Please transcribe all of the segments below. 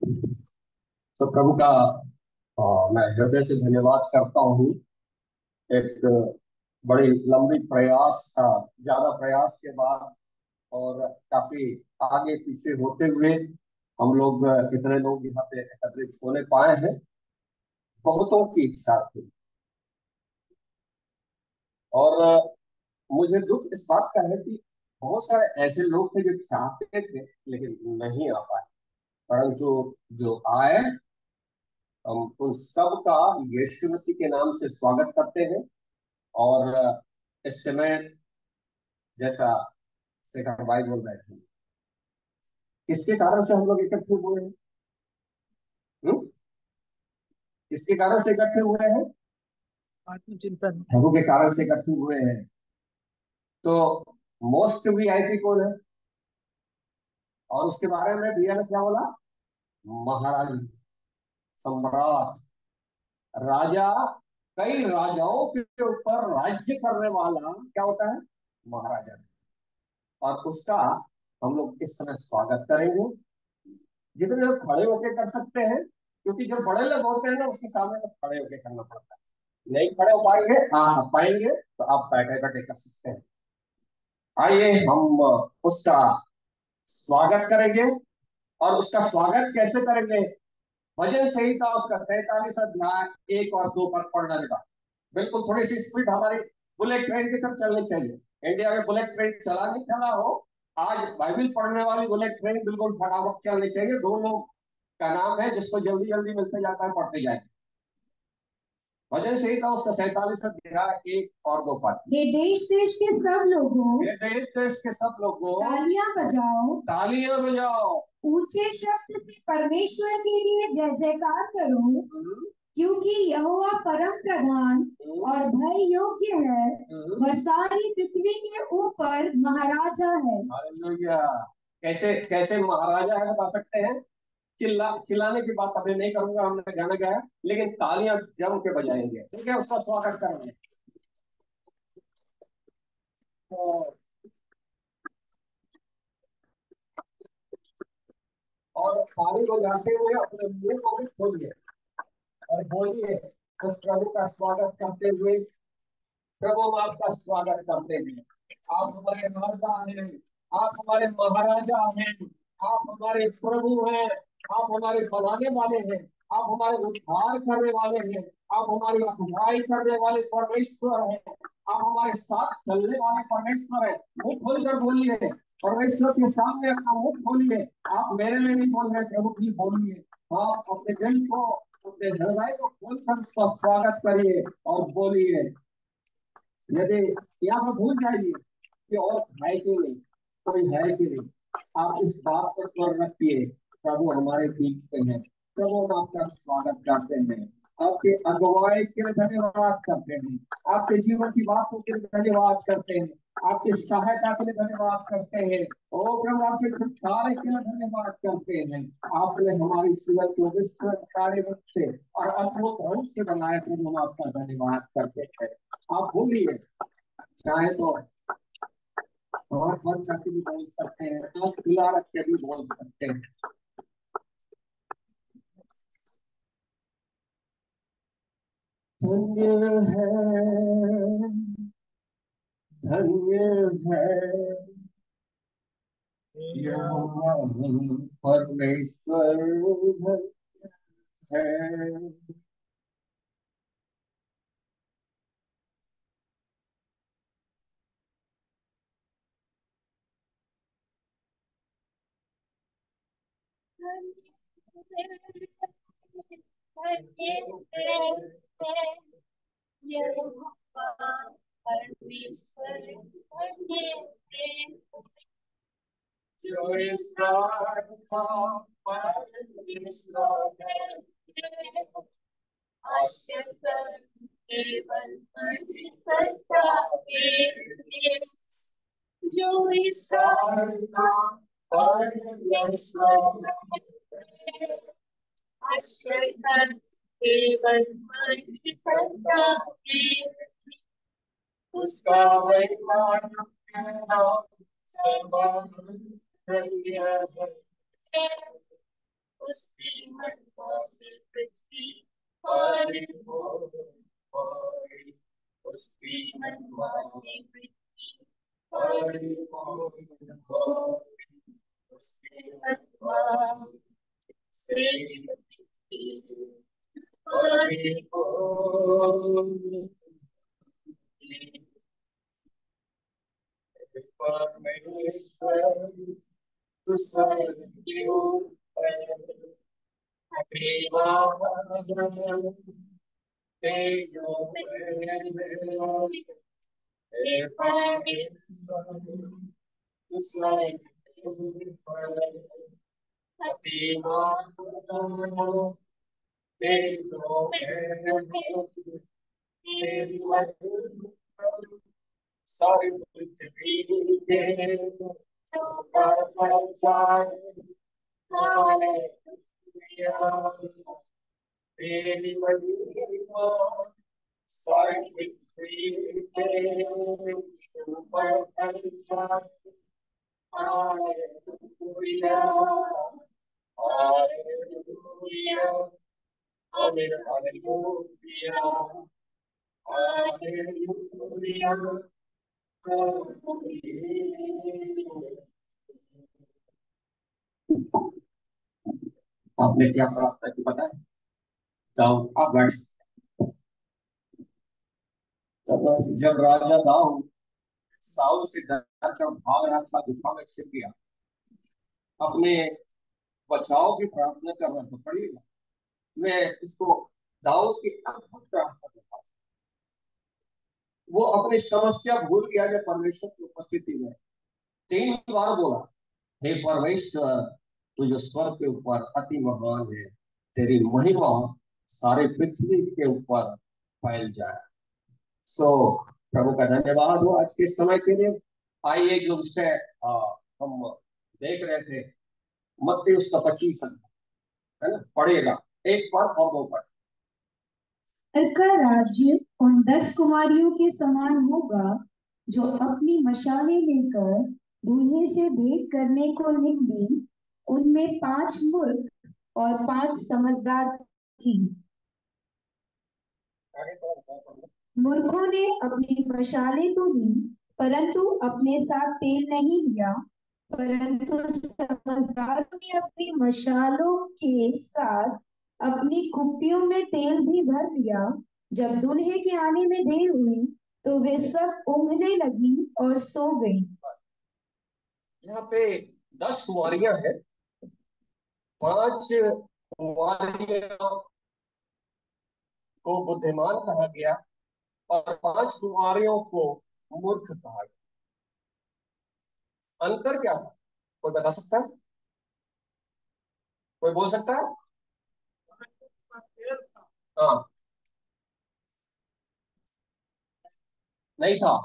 तो प्रभु का मैं हृदय से धन्यवाद करता हूँ। एक बड़ी लंबी प्रयास था, ज्यादा प्रयास के बाद और काफी आगे पीछे होते हुए हम लोग इतने लोग यहाँ पे एकत्रित होने पाए हैं। बहुतों की इच्छा थी और मुझे दुख इस बात का है कि बहुत सारे ऐसे लोग थे जो चाहते थे लेकिन नहीं आ पाए। परंतु जो आए, हम उन सब का यीशु मसीह के नाम से स्वागत करते हैं। और इस समय जैसा शेखर भाई बोल रहे थे, किसके कारण से हम लोग इकट्ठे हुए हैं? हम्म? किसके कारण से इकट्ठे हुए हैं? आत्मचिंतन। प्रभु के कारण से इकट्ठे हुए हैं। तो मोस्ट वीआईपी कौन है? और उसके बारे में भैया ने क्या बोला? महाराज, सम्राट, राजा, कई राजाओं के ऊपर राज्य करने वाला क्या होता है? महाराजा। और उसका हम लोग इस समय स्वागत करेंगे। जितने लोग खड़े होके कर सकते हैं, क्योंकि जो बड़े लोग होते हैं ना उसके सामने तो खड़े होके करना पड़ता है। नहीं खड़े हो पाएंगे, हाँ हाँ पाएंगे तो आप बैठे बैठे कर सकते हैं। आइए हम उसका स्वागत करेंगे। और उसका स्वागत कैसे करेंगे? भजन संहिता उसका 47 अध्याय 1 और 2 पद पढ़ना रहेगा। बिल्कुल थोड़ी सी स्पीड हमारी बुलेट ट्रेन की तरफ चलनी चाहिए। इंडिया में बुलेट ट्रेन चला नहीं चला हो, आज बाइबल पढ़ने वाली बुलेट ट्रेन बिल्कुल फटाफट चलनी चाहिए। दो लोग का नाम है जिसको जल्दी जल्दी मिलते जाता है, पढ़ते जाए। भजन संहिता उसका 47 अध्याय 1 और 2 पद। ये देश देश के सब लोगों, ये देश देश के सब लोगों, तालियां बजाओ, तालियां बजाओ, ऊंचे शब्द से परमेश्वर के लिए जय जयकार करो, क्योंकि यहोवा परम प्रधान और भय योग्य है। वह सारी पृथ्वी के ऊपर महाराजा है। हालेलुया। कैसे कैसे महाराजा है बता सकते हैं? चिल्लाने की बात अभी नहीं करूंगा, हमने गाना गाया, लेकिन तालियां जम के बजाएंगे। ठीक है, उसका स्वागत करेंगे। तो, और ताली बजाते हुए अपने मुंह को भी खोलिए और बोलिए उस प्रभु का स्वागत करते हुए, प्रभु हम आपका स्वागत करते हैं। आप हमारे राजा हैं, आप हमारे महाराजा हैं, आप हमारे प्रभु हैं, आप हमारे बनाने वाले हैं, आप हमारे उद्धार करने वाले हैं, आप हमारी अगुवाई करने वाले परमेश्वर हैं, आप हमारे साथ चलने वाले परमेश्वर हैं। मुंह खोलकर बोलिए, परमेश्वर के सामने अपना मुंह खोलिए। आप मेरे लिए नहीं बोल रहे, प्रभु की बोलिए। आप अपने दिल को, अपने हृदय को खोलकर उसका स्वागत करिए और बोलिए। यदि यहाँ पर भूल जाइए कि और है कि नहीं, कोई है कि नहीं, आप इस बात पर स्वर रखिए, प्रभु हमारे बीच में है। प्रभु हम आपका स्वागत करते हैं, आपके अगुवाई के लिए धन्यवाद करते हैं, आपके जीवन की बातों के लिए धन्यवाद करते हैं, आपकी सहायता के लिए धन्यवाद करते हैं। ओ प्रभु आपके छुटकारे के लिए धन्यवाद करते हैं। आपने हमारी जीवन को विस्तार रूप से और अद्भुत रूप से बनाया, प्रभु हम आपका धन्यवाद करते हैं। आप बोलिए, चाहे तो और बंद करके भी बोल सकते हैं, आंख खुला रख के भी बोल सकते हैं। धन्य है, धन्य है यहोवा परमेश्वर, धन्य है। जो इसराइल का परमेश्वर है, आश्चर्य केवल करता है। जो इसराइल का परमेश्वर है, आश्चर्य केवल करता है। उसका वैमान सर्वधन्य है। उसकी महिमा से पृथ्वी भारी भारी, उसकी महिमा से पृथ्वी भारी भारी, उसकी महिमा से पृथ्वी भारी भारी। परमेश्वर तू स्वर्गीय है, दीवाना तेजो में, हे परमेश्वर तू स्वर्गीय है, दीवाना तेजो में, तेरी महिमा सारी पृथ्वी के ऊपर जाए। हालेलुया, तेरी महिमा सारी पृथ्वी के ऊपर जाए। Hallelujah, hallelujah, hallelujah, hallelujah. आपने क्या प्रार्थना की पता है? दाऊद आप वर्ष जब राजा दाऊद साउल से डर कर भाग रहा था, गुफा में छिप गया, अपने बचाव की प्रार्थना कर रहा था। पढ़िएगा, मैं इसको दाऊद की अद्भुत प्रार्थना करता हूँ। वो अपनी समस्या भूल गया जब परमेश्वर की उपस्थिति में 3 बार बोला, हे परमेश्वर तू जो स्वर्ग के ऊपर अति महान है, तेरी महिमा सारे पृथ्वी के ऊपर फैल जाए। सो प्रभु का धन्यवाद हो आज के समय के लिए। आइए जो विषय हम देख रहे थे, मत्ती उसका 25 है ना, पढ़ेगा एक पर और 2 पर। का राज्य उन 10 कुमारियों के समान होगा जो अपनी मशालें लेकर दूल्हे से भेंट करने को निकली। उनमें 5 मूर्ख और 5 समझदार थी। मूर्खों ने अपनी मशालें तो ली, परंतु अपने साथ तेल नहीं लिया। परंतु समझदारों ने अपनी मशालों के साथ अपनी कुप्पियों में तेल भी भर लिया। जब दूल्हे के आने में देर हुई तो वे सब ऊँघने लगी और सो गई। यहाँ पे 10 कुमारियां हैं। 5 कुमारियों को बुद्धिमान कहा गया और 5 कुमारियों को मूर्ख कहा गया। अंतर क्या था? कोई बता सकता है? कोई बोल सकता है? हाँ, नहीं था।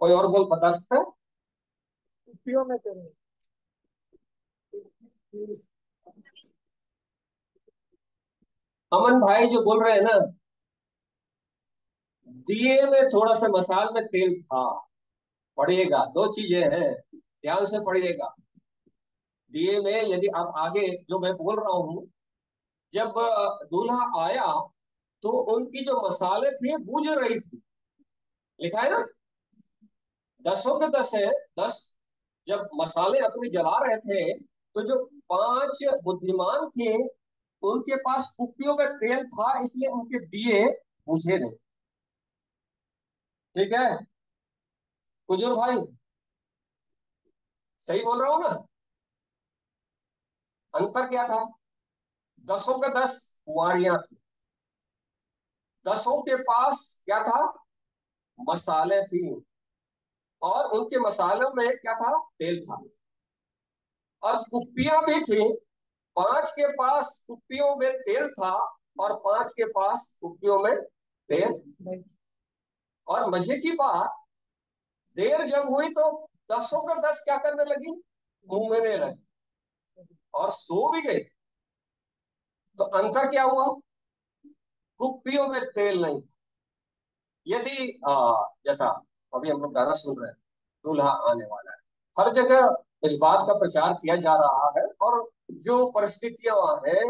कोई और बोल बता सकता है? उपयोग में करें। अमन भाई जो बोल रहे हैं ना, दिए में थोड़ा सा मसाल में तेल था। पढ़िएगा, 2 चीजें हैं, ध्यान से पढ़िएगा। दिए में, यदि आप आगे जो मैं बोल रहा हूँ, जब दूल्हा आया तो उनकी जो मसाले थे बुझ रही थी। लिखा है ना, 10 के 10 है। 10 जब मसाले अपने जला रहे थे तो जो 5 बुद्धिमान थे उनके पास कुप्पियों में तेल था, इसलिए उनके दिए बुझे नहीं। ठीक है कुजूर भाई, सही बोल रहा हूं ना? अंतर क्या था? 10 के 10 कुंवारियां थी। 10 के पास क्या था? मसाले थी, और उनके मसालों में क्या था? तेल था। और कुप्पियां भी थी। 5 के पास कुप्पियों में तेल था और 5 के पास कुप्पियों में तेल नहीं। और मजे की बात, देर जब हुई तो 10 के 10 क्या करने लगी? घूमने लगी और सो भी गई। तो अंतर क्या हुआ? कुप्पियों में तेल नहीं। यदि जैसा अभी हम लोग गाना सुन रहे हैं, दूल्हा आने वाला है, हर जगह इस बात का प्रचार किया जा रहा है और जो परिस्थितियां हैं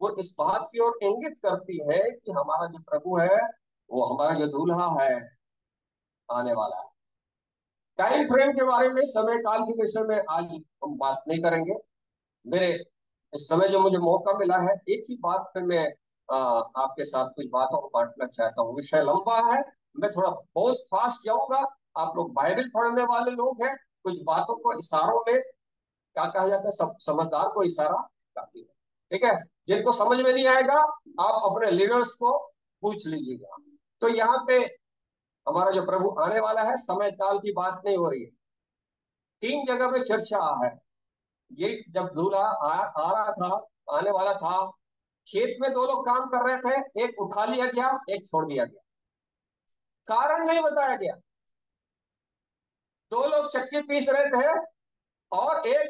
वो इस बात की ओर इंगित करती है कि हमारा जो प्रभु है, वो हमारा जो दूल्हा है, आने वाला है। टाइम फ्रेम के बारे में, समय काल के विषय में आज हम बात नहीं करेंगे। मेरे इस समय जो मुझे मौका मिला है, एक ही बात पे मैं आपके साथ कुछ बातों को बांटना चाहता हूँ। विषय लंबा है, मैं थोड़ा बहुत फास्ट जाऊंगा। आप लोग बाइबल पढ़ने वाले लोग हैं, कुछ बातों को इशारों में, क्या कहा जाता है, सब समझदार को इशारा काफी है। ठीक है, जिनको समझ में नहीं आएगा आप अपने लीडर्स को पूछ लीजिएगा। तो यहाँ पे हमारा जो प्रभु आने वाला है, समय काल की बात नहीं हो रही है। 3 जगह पे चर्चा है। ये जब दूल्हा आ रहा था, आने वाला था, खेत में 2 लोग काम कर रहे थे, एक उठा लिया गया, एक छोड़ दिया गया। कारण नहीं बताया गया। 2 लोग चक्की पीस रहे थे और एक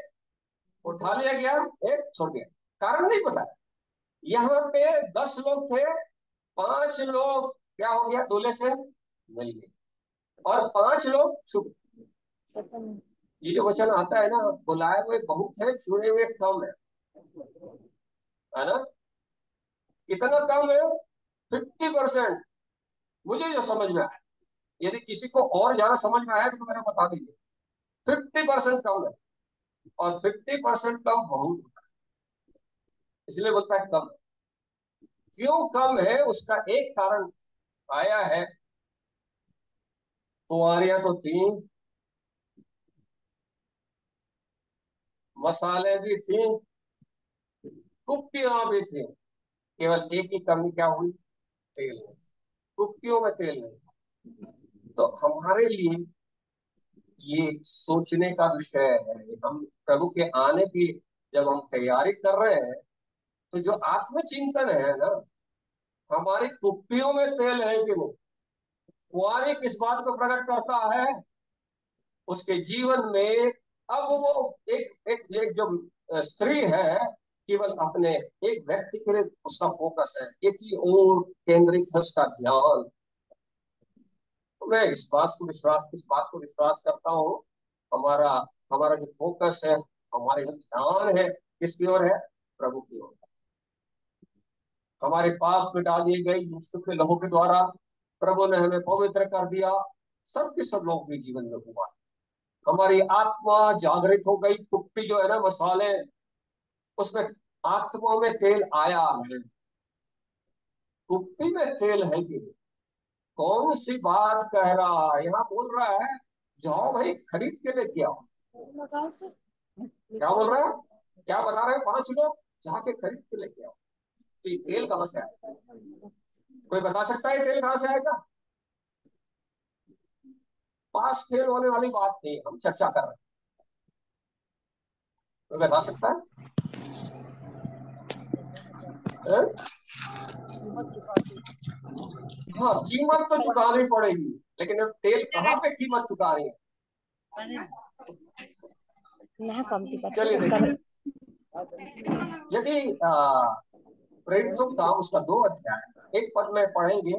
उठा लिया गया, एक छोड़ दिया। कारण नहीं बताया। यहाँ पे 10 लोग थे, 5 लोग क्या हो गया, दूल्हे से मिल गए और 5 लोग छूट। ये जो वचन आता है ना, बुलाए हुए बहुत है, चुने हुए कम है ना। कितना कम है? 50%। मुझे जो समझ में आया, यदि किसी को और ज्यादा समझ में आया तो मेरे को बता दीजिए। 50% कम है, और 50% कम बहुत होता है, इसलिए बोलता है कम। क्यों कम है, उसका एक कारण आया है। कुंवारियां तो थी, मसाले भी थी, कुप्पियां भी थी, केवल एक ही कमी क्या हुई, तेल नहीं। कुप्पियों में तेल नहीं। तो हमारे लिए ये सोचने का विषय है। हम प्रभु के आने की जब हम तैयारी कर रहे हैं, तो जो आत्मचिंतन है ना, हमारी कुप्पियों में तेल है कि नहीं। कुंवारी किस बात को प्रकट करता है, उसके जीवन में अब वो एक जो स्त्री है, केवल अपने एक व्यक्ति के लिए उसका फोकस है, एक ही ओर केंद्रित है उसका ध्यान। तो मैं इस बात को विश्वास करता हूँ। हमारा हमारा जो फोकस है, हमारे जो ध्यान है, किसकी ओर है, प्रभु की ओर। हमारे पाप मिटा दिए गए यीशु के लहू के द्वारा, प्रभु ने हमें पवित्र कर दिया। सब के सब लोग के जीवन में हुआ। हमारी आत्मा जागृत हो गई। कुप्पी जो है ना, मसाले, उसमें आत्मा में तेल आया है। कुप्पी में तेल है कि कौन सी बात कह रहा है, यहाँ बोल रहा है जाओ भाई खरीद के लेके आओ। क्या बोल रहा है, क्या बता रहे हैं, 5 लोग जाके खरीद के लेके आओ। तो ये तेल कहां से आएगा? कोई बता सकता है तेल कहां से आएगा? पास फेल होने वाली बात नहीं, हम चर्चा कर रहे हैं। कोई बता सकता है? हाँ, कीमत तो चुकानी पड़ेगी, लेकिन अब तेल कहाँ पे कीमत चुका रही है? चलिए देखिए, यदि प्रेरितों का उसका 2 अध्याय 1 पद में पढ़ेंगे,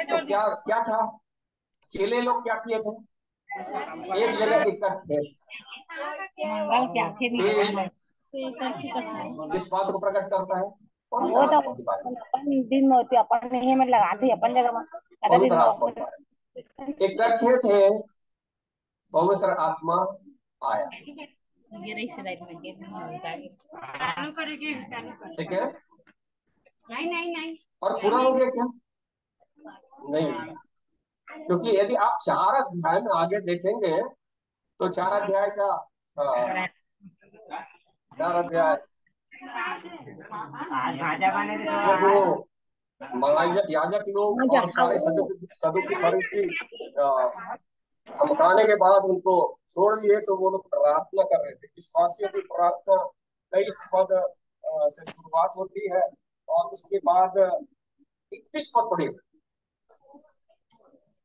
तो क्या क्या था, चेले लोग क्या किए थे, एक जगह इकट्ठे। किस बात को प्रकट करता है? पवित्र वो तो आत्मा के बारे में। अपन दिन में होती अपन नहीं में लगाते अपन जगह में आधा दिन पवित्र में आत्मा के बारे में इकट्ठे थे, पवित्र आत्मा आया। ठीक है, और पूरा हो गया क्या? नहीं हुआ। क्योंकि यदि आप 4 अध्याय में आगे देखेंगे, तो 4 अध्याय का 4 अध्याय जब वो याजक लोग और सारे सदुकी फरीसी धमकाने के बाद उनको छोड़ दिए, तो वो लोग प्रार्थना कर रहे थे। विश्वासियों की प्रार्थना 23 पद से शुरुआत होती है, और उसके बाद 21 पद पढ़े।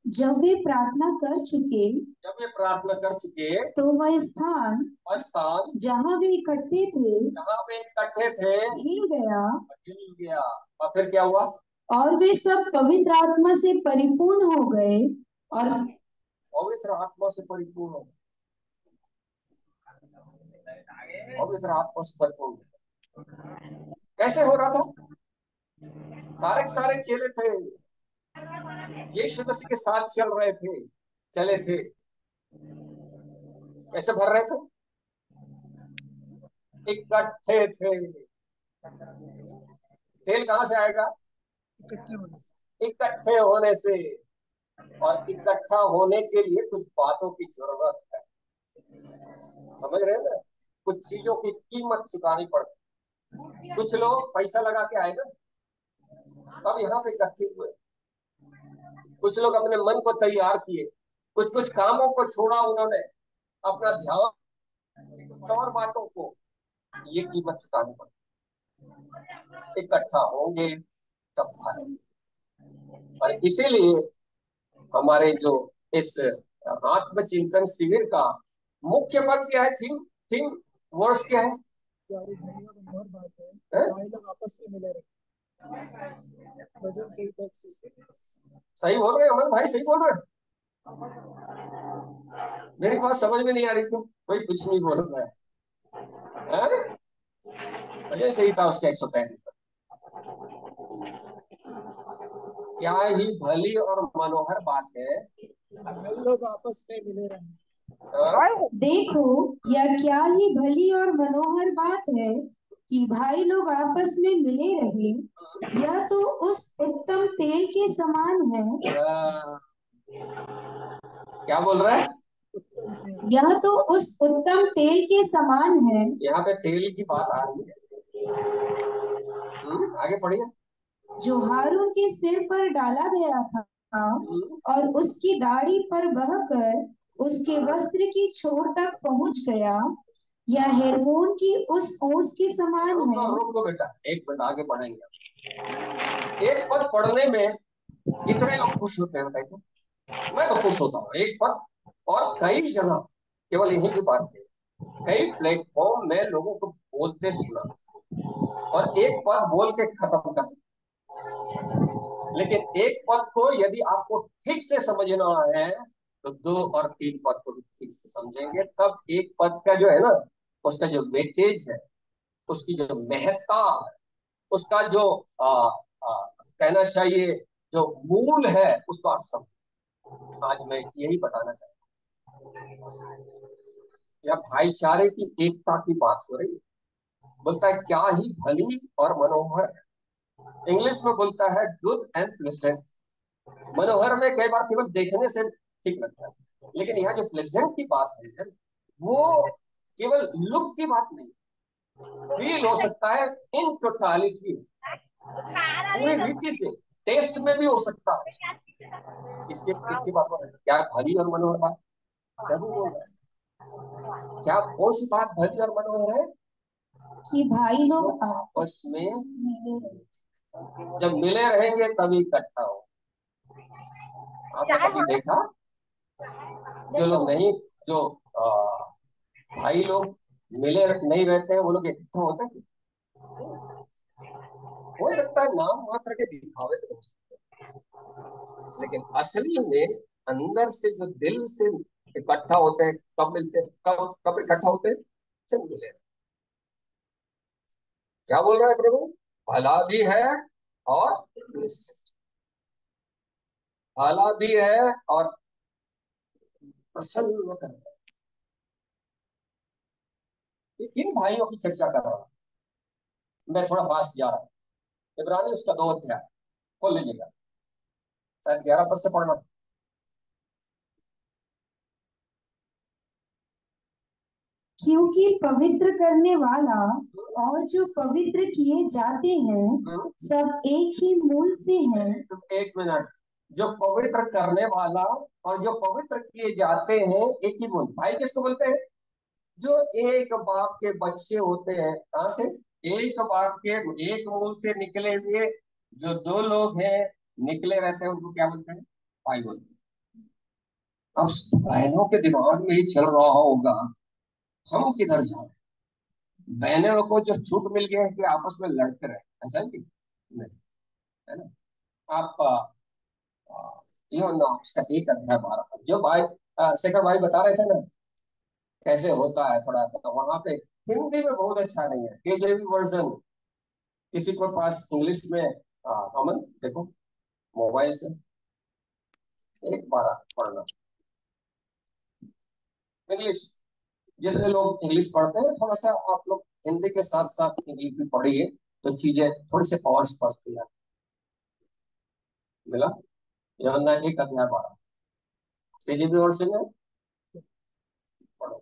जब वे प्रार्थना कर चुके तो वह स्थान जहाँ वे इकट्ठे थे हिल गया। और फिर क्या हुआ? और वे सब पवित्र आत्मा से परिपूर्ण हो गए और पवित्र आत्मा से परिपूर्ण हो। पवित्र आत्मा से भरपूर। कैसे हो रहा था? सारे के सारे चेले थे, यीशु मसीह के साथ चल रहे थे, चले थे। कैसे भर रहे थे? इकट्ठे थे। तेल कहां से आएगा? इकट्ठे होने से। इकट्ठे होने से। और इकट्ठा होने के लिए कुछ बातों की जरूरत है, समझ रहे हैं ना? कुछ चीजों की कीमत चुकानी पड़ती। कुछ लोग पैसा लगा के आए ना, तब यहाँ पे इकट्ठे हुए। कुछ लोग अपने मन को तैयार किए, कुछ कुछ कामों को छोड़ा उन्होंने, अपना ध्यान और बातों को, ये कीमत चुकानी पड़ती। इकट्ठा होंगे तब भरेंगे। और इसीलिए हमारे जो इस आत्मचिंतन शिविर का मुख्य पद क्या है? थीम थीम वर्ड्स क्या है? प्यारी धन्यवाद और बात है, हैं? भाई लोग आपस में मिले रहे। वजन सही तक से। सही बोल रहे हैं अमन भाई, सही बोल रहे हैं। मेरी बात समझ में नहीं आ रही थी, कोई कुछ नहीं बोल रहा है। वजह सही था उसका 135। क्या ही भली और मनोहर बात है। भाई लोग आपस में मिले रहे। देखो, यह क्या ही भली और मनोहर बात है कि भाई लोग आपस में मिले रहे। यह तो उस उत्तम तेल के समान है। क्या बोल रहा है? यह तो उस उत्तम तेल के समान है। यहाँ पे तेल की बात आ रही है। आगे पढ़िए। जो हारून के सिर पर डाला गया था और उसकी दाढ़ी पर बहकर उसके वस्त्र की छोर तक पहुंच गया। यह हेर्मोन की उस ओस के समान है। रुको बेटा, एक मिनट आगे पढ़ेंगे। एक पद पढ़ने में कितने लोग खुश होते हैं बताइए? मैं तो खुश होता हूँ एक पद, और कई जगह, केवल यहीं की बात नहीं, कई प्लेटफॉर्म में लोगों को बोलते सुना, और एक पद बोल के खत्म कर। लेकिन एक पद को यदि आपको ठीक से समझना है तो 2 और 3 पद को भी ठीक से समझेंगे, तब एक पद का जो है ना, उसका जो वेटेज है, उसकी जो महत्ता है, उसका जो कहना चाहिए जो मूल है, उसको आप समझ। आज मैं यही बताना चाहता हूँ। या भाईचारे की एकता की बात हो रही है, बोलता है क्या ही भली और मनोहर। इंग्लिश में बोलता है गुड एंड प्लेजेंट। मनोहर में कई बार केवल देखने से ठीक लगता है, लेकिन यहाँ जो प्लेजेंट की बात है वो केवल लुक की बात नहीं, फील हो सकता है इन टोटालिटी, पूरी रीति से, टेस्ट में भी हो सकता है। इसकी बात हो रही है। क्या भली और मनोहर बात प्रभु बोल रहा है? क्या कौन सी बात भली और मनोहर है? कि भाई लोग आपस में जब मिले रहेंगे तभी इकट्ठा हो। आपने कभी देखा जो लोग नहीं, जो भाई लोग मिले नहीं रहते हैं, वो लोग इकट्ठा होते हैं? हो सकता है नाम मात्र के दिखावे तो हो सकते हैं, लेकिन असली में अंदर से जो दिल से इकट्ठा होते हैं, कब मिलते हैं, कब कब इकट्ठा होते हैं? जब मिले। क्या बोल रहा है प्रभु? भला भी है और भला भी है और प्रसन्न कर। किन भाइयों की चर्चा कर रहा हूं मैं? थोड़ा फास्ट जा रहा हूं। इब्रानी उसका 2 अध्याय खोल लीजिएगा, शायद 11 पद से पढ़ना। क्योंकि पवित्र करने वाला और जो पवित्र किए जाते हैं सब एक ही मूल से हैं। एक मिनट, जो पवित्र करने वाला और जो पवित्र किए जाते हैं एक ही मूल। भाई किसको बोलते हैं? जो एक बाप के बच्चे होते हैं। कहां से? एक बाप के, एक मूल से निकले हुए जो 2 लोग हैं, निकले रहते हैं, उनको क्या बोलते हैं? भाई बोलते हैं। अब बहनों के दिमाग में ही चल रहा होगा हम किधर जा रहे हैं। बहनों को जो छूट मिल गया है कि आपस में लड़ते रहे, ऐसा नहीं? नहीं, है ना? आप यूहन्ना उसका 1 अध्याय 12 जो भाई शेखर भाई बता रहे थे ना कैसे होता है, थोड़ा सा वहां पे हिंदी में बहुत अच्छा नहीं है, केजेवी वर्जन। किसी को पास इंग्लिश में अमन देखो मोबाइल से एक बार पढ़ना इंग्लिश। जितने लोग इंग्लिश पढ़ते हैं थोड़ा सा आप लोग हिंदी के साथ साथ इंग्लिश भी पढ़िए, तो चीजें थोड़ी सी और स्पष्ट हो जाती। मिला? यमुना 1 अध्याय 12 केजीबी वर्जन में पढ़ो।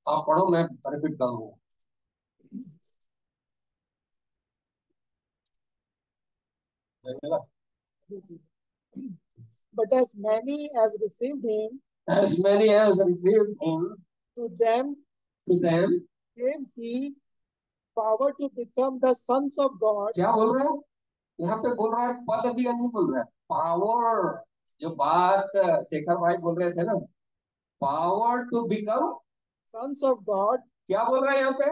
आप पढ़ो, मैं रिपीट करूंगा। मिला? But as many as received him, As many as received him, to them gave he power to become the sons of God. क्या बोल रहा है यहाँ पे? बोल रहा है पद दिया, नहीं बोल रहा है पावर। जो बात शेखर भाई बोल रहे थे ना, power to become sons of God. क्या बोल रहा है यहाँ पे?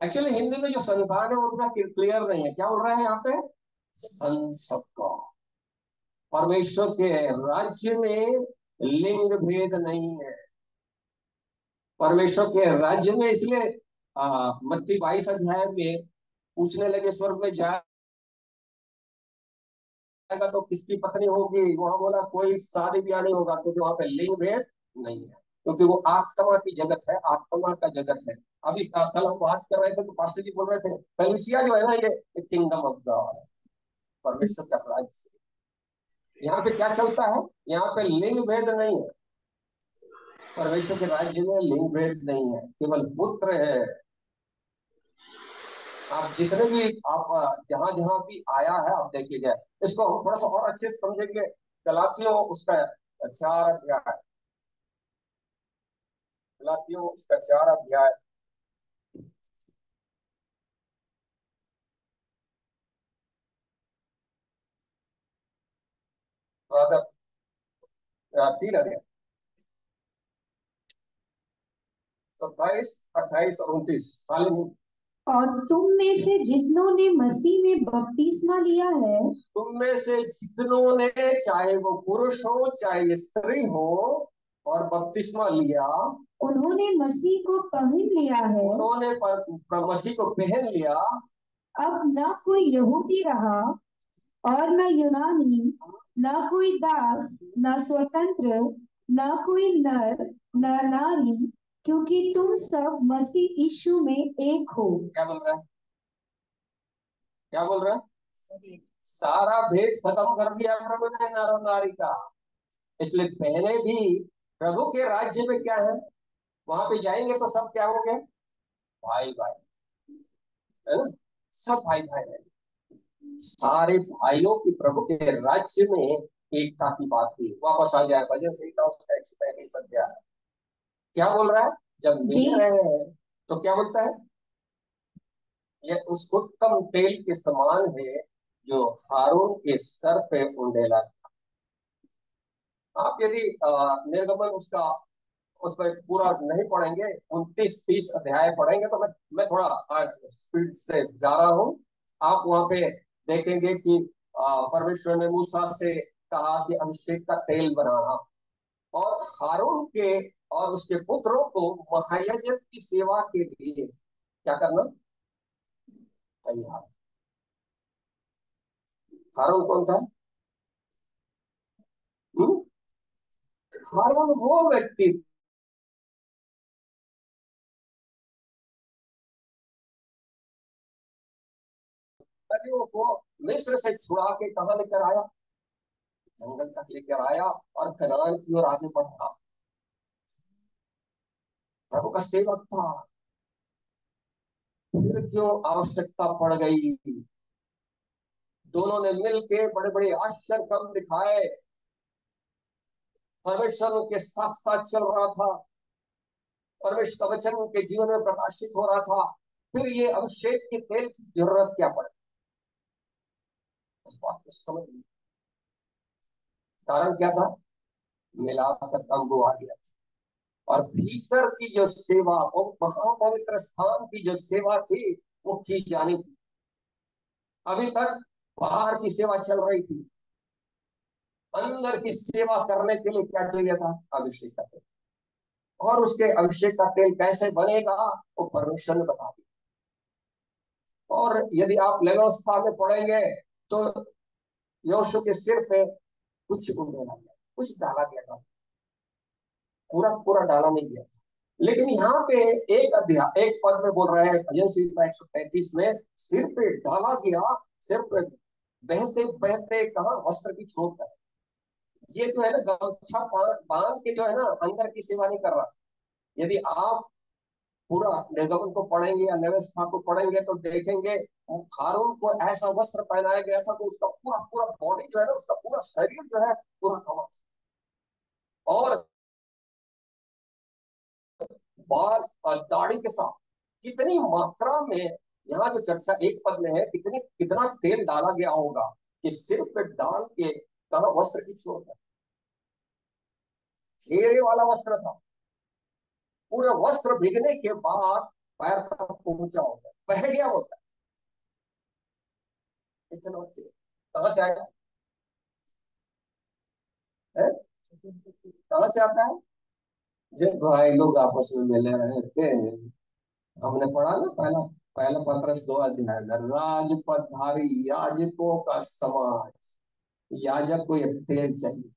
एक्चुअली हिंदी में जो संतान है वो उतना क्लियर नहीं है। क्या बोल रहा है यहाँ पे? Sons of God. परमेश्वर के राज्य में लिंग भेद नहीं है। परमेश्वर के राज्य में, इसलिए मत्ती 22 अध्याय में पूछने लगे स्वर्ग में जाएगा तो किसकी पत्नी होगी? वहां बोला कोई शादी ब्याह नहीं होगा, क्योंकि वहां पे लिंग भेद नहीं है, क्योंकि वो आत्मा की जगत है, आत्मा का जगत है। अभी कल हम बात कर रहे थे तो पास्टर जी बोल रहे थे कलीसिया जो है ना, ये किंगडम ऑफ गॉड है, परमेश्वर का राज्य। यहाँ पे क्या चलता है? यहाँ पे लिंग भेद नहीं है। परमेश्वर के राज्य में लिंग भेद नहीं है, केवल पुत्र है। आप जितने भी आप जहां जहां भी आया है आप देखिएगा। इसको हम थोड़ा सा और अच्छे से समझेंगे। गलातियों उसका 4 अध्याय, गलातियों उसका 4 अध्याय rather, 3 अध्याय 27, 28 और 29 खाली नहीं। और तुम में से जितनों ने मसीह में बपतिस्मा लिया है, तुम में से जितनों ने, चाहे वो पुरुष हो चाहे स्त्री हो, और बपतिस्मा लिया, उन्होंने मसीह को पहन लिया है। उन्होंने मसीह को पहन लिया। अब न कोई यहूदी रहा और न यूनानी, न कोई दास न स्वतंत्र, न कोई नर न नारी, क्योंकि तुम सब मसीह यीशु में एक हो। क्या बोल रहा है? क्या बोल रहा है? सारा भेद खत्म कर दिया प्रभु ने नर और नारी का। इसलिए पहले भी प्रभु के राज्य में क्या है, वहां पे जाएंगे तो सब क्या होंगे? भाई भाई, है ना? सब भाई भाई है। सारे भाइयों की प्रभु के राज्य में एकता की बात हुई। वापस आ जाए भजन संहिता उसका 135 अध्याय। क्या बोल रहा है? जब मिल रहे हैं तो क्या बोलता है? यह उस उत्तम तेल के समान है जो हारून के सर पे उंडेला। आप यदि निर्गमन उसका उस पर पूरा नहीं पढ़ेंगे, 29-30 अध्याय पढ़ेंगे, तो मैं थोड़ा स्पीड से जा रहा हूँ। आप वहां पे देखेंगे कि परमेश्वर ने मूसा से कहा कि अभिषेक का तेल बनाना, और हारून के और उसके पुत्रों को महायाजक की सेवा के लिए क्या करना? तैयार। हारून कौन था? हारून वो व्यक्ति को मिस्र से छुड़ा के कहा लेकर आया? जंगल तक लेकर आया और कनान की ओर आगे बढ़ा। प्रभु का सेवक था। फिर क्यों आवश्यकता पड़ गई? दोनों ने मिलके बड़े बड़े आश्चर्य कर्म दिखाए। परमेश्वर के साथ साथ चल रहा था, परमेश्वर का वचन उनके जीवन में प्रकाशित हो रहा था। फिर ये अभिषेक के तेल की जरूरत क्या पड़ी? उस बात को समझ ली। कारण क्या था? मिलाप का तंबू आ गया, और भीतर की जो सेवा और महापवित्र स्थान की जो सेवा थी वो की जानी थी। अभी तक बाहर की सेवा चल रही थी, अंदर की सेवा करने के लिए क्या चाहिए था? अभिषेक का तेल। और उसके अभिषेक का तेल कैसे बनेगा वो परमेश्वर ने बता दिया। और यदि आप लेवस्था में पढ़ेंगे तो यहोशू के सिर पे कुछ उड़ने लगा, कुछ डाला गया था, पूरा पूरा डाला नहीं गया था। लेकिन यहाँ पे एक अध्याय एक पद में बोल रहे हैं भजन संहिता 135 में, सिर पे डाला गया, सिर पे बहते बहते कहा वस्त्र की छोड़ कर। ये जो है ना गमछा बांध के जो है ना अंदर की सेवा नहीं कर रहा। यदि आप पूरा निर्गमन को पढ़ेंगे या व्यवस्था को पढ़ेंगे तो देखेंगे हारून को ऐसा वस्त्र पहनाया गया था तो उसका पूरा पूरा बॉडी जो है ना, उसका पूरा शरीर जो है पूरा कवर था। और बाल और दाढ़ी के साथ कितनी मात्रा में, यहाँ जो चर्चा एक पद में है, कितनी कितना तेल डाला गया होगा कि सिर पे डाल के कहा वस्त्र की छोड़ कर। घेरे वाला वस्त्र था, पूरा वस्त्र भीगने के बाद पैर तक पहुंचा होता है, बह गया होता है। इतना तेल कहां से आया है? कहां से आता है? जब भाई लोग आपस में मिले रहते हैं, हमने पढ़ा ना पहला पहला पत्रस 2 अध्याय में, राजपदधारी याजकों का समाज, याजक को एक तेल चाहिए,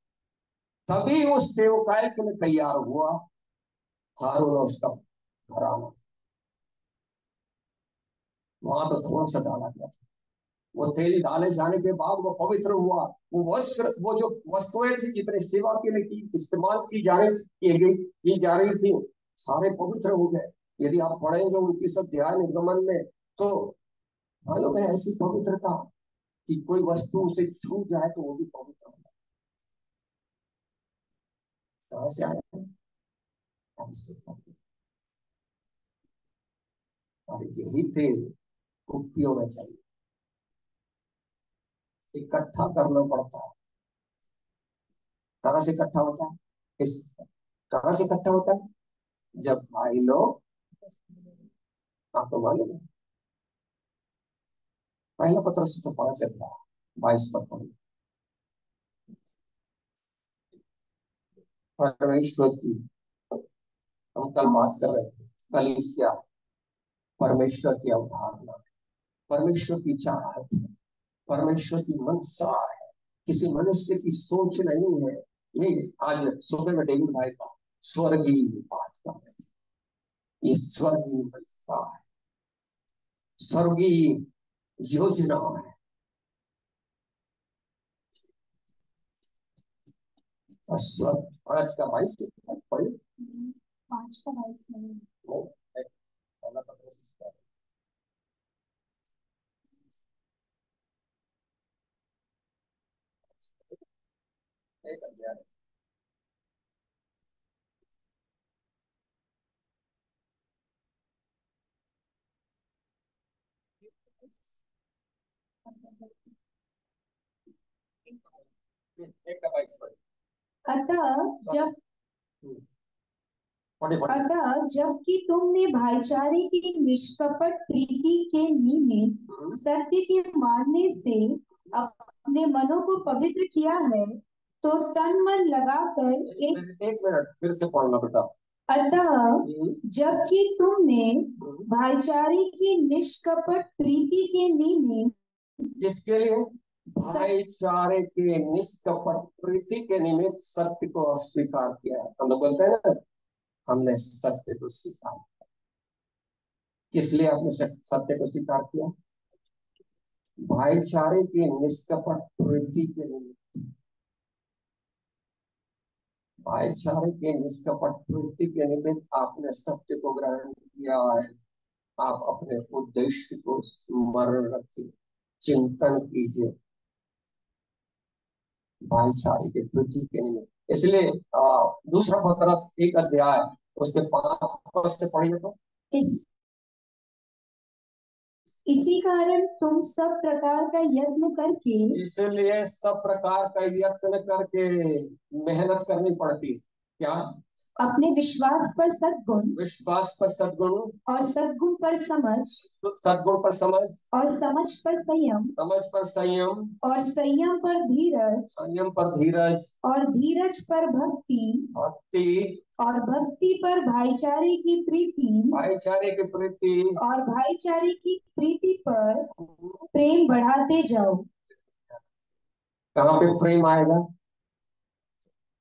तभी उस सेवकाई के लिए तैयार हुआ हारून और उसका घराना। वहां तो थोड़ा सा डाला गया था, वो तेल डाले जाने के बाद वो पवित्र हुआ। वो वस्त्र, वो जो वस्तुएं थी जितने सेवा के लिए की इस्तेमाल की जा रही थी, सारे पवित्र हो गए। यदि आप पढ़ेंगे 29 अध्याय निर्गमन में तो मालूम है ऐसी पवित्रता कि कोई वस्तु उसे छू जाए तो वो भी पवित्र हो जाए। कहां से आया? और यही तेल कुप्पियों में चाहिए, इकट्ठा करना पड़ता है। कहां से इकट्ठा होता है? इस कहां से इकट्ठा होता है? जब भाई लोग, आपको मालूम है पहला पत्रस तो 5 अध्याय 22 पद पढ़िए। परमेश्वर की, हम कल बात कर रहे थे, कलीसिया परमेश्वर की अवधारणा, परमेश्वर की चाहत है, परमेश्वर की मनसा है, किसी मनुष्य की सोच नहीं है। ये आज सुबह में डेविड भाई का स्वर्गीय बात कर रहे थे, ये स्वर्गीय मनसा है, स्वर्गीय योजना है। और स्वर्ग आज का 22 पढ़े 5 का 22 नहीं। पहला पत्रस एक अध्याय एक का 22 पढ़े। अतः जब जबकि तुमने भाईचारे की निष्कपट प्रीति के निमित्त सत्य के मानने से अपने मनों को पवित्र किया है, तो तन मन लगाकर एक मिनट फिर से पढ़ना बेटा। अतः जबकि तुमने भाईचारे की निष्कपट प्रीति के निमित्त, किसके लिए? भाईचारे के निष्कपट प्रीति के निमित्त सत्य को स्वीकार किया है। हम लोग बोलते हैं ना, हमने सत्य को स्वीकार किया। किस लिए आपने सत्य को स्वीकार किया? भाईचारे की निष्कपट प्रीति के निमित्त, भाईचारे के निष्कपट प्रीति के निमित्त आपने सत्य को ग्रहण किया है। आप अपने उद्देश्य को स्मरण रखिए, चिंतन कीजिए भाईचारे के प्रीति के निमित्त। इसलिए दूसरा पत्रस 1 अध्याय उसके 5 पद से पढ़िए तो, इसी कारण तुम सब प्रकार का यत्न करके, इसलिए सब प्रकार का यत्न करके मेहनत करनी पड़ती। क्या? अपने विश्वास पर सद्गुण, विश्वास पर सद्गुण, और सद्गुण पर समझ, सद्गुण पर समझ, और समझ पर संयम, समझ पर संयम, और संयम पर धीरज, संयम पर धीरज, और धीरज पर भक्ति, भक्ति, और भक्ति पर भाईचारे की प्रीति, भाईचारे की प्रीति, और भाईचारे की प्रीति पर प्रेम बढ़ाते जाओ। कहाँ पे प्रेम आएगा?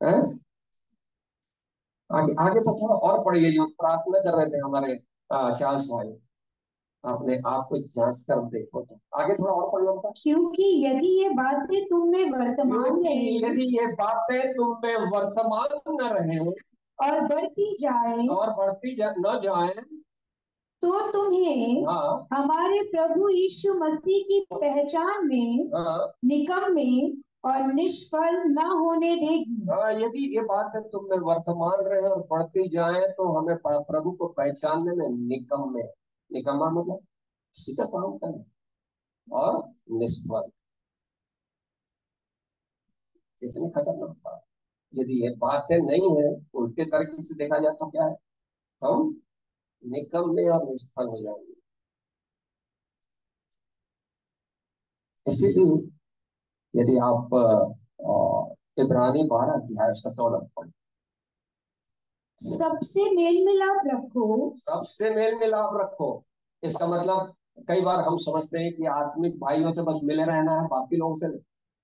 है? आगे आगे तो थोड़ा और पढ़िए। जो प्रार्थना कर रहे थे हमारे चार्ल्स भाई, आपने आपको जांच कर देखो तो आगे थोड़ा और पढ़िए उनका। क्योंकि यदि ये बातें तुम में वर्तमान क्योंकि रहे यदि ये बातें तुम में वर्तमान न रहे और बढ़ती जाए, और बढ़ती न जाए, तो तुम्हें हाँ हमारे प्रभु यीशु मसीह की पहचान में हाँ निकम्मे और निष्फल न होने देगी। हाँ, यदि ये बातें तुम में वर्तमान रहे और बढ़ती जाए तो हमें प्रभु को पहचानने में निकम्मे, निकम्मा मतलब किसी का काम करना, और निष्फल। कितनी खतरनाक बात। यदि ये बातें नहीं है, उल्टे तरीके से देखा जाए तो क्या है? हम निकम्मे और निष्फल हो जाएंगे। इसीलिए यदि आप इब्रानी 12 अध्याय उसका 14 पढ़ें, सबसे मेल मिलाप रखो, सबसे मेल मिलाप रखो। इसका मतलब कई बार हम समझते हैं कि आत्मिक भाइयों से बस मिले रहना है, बाकी लोगों से नहीं।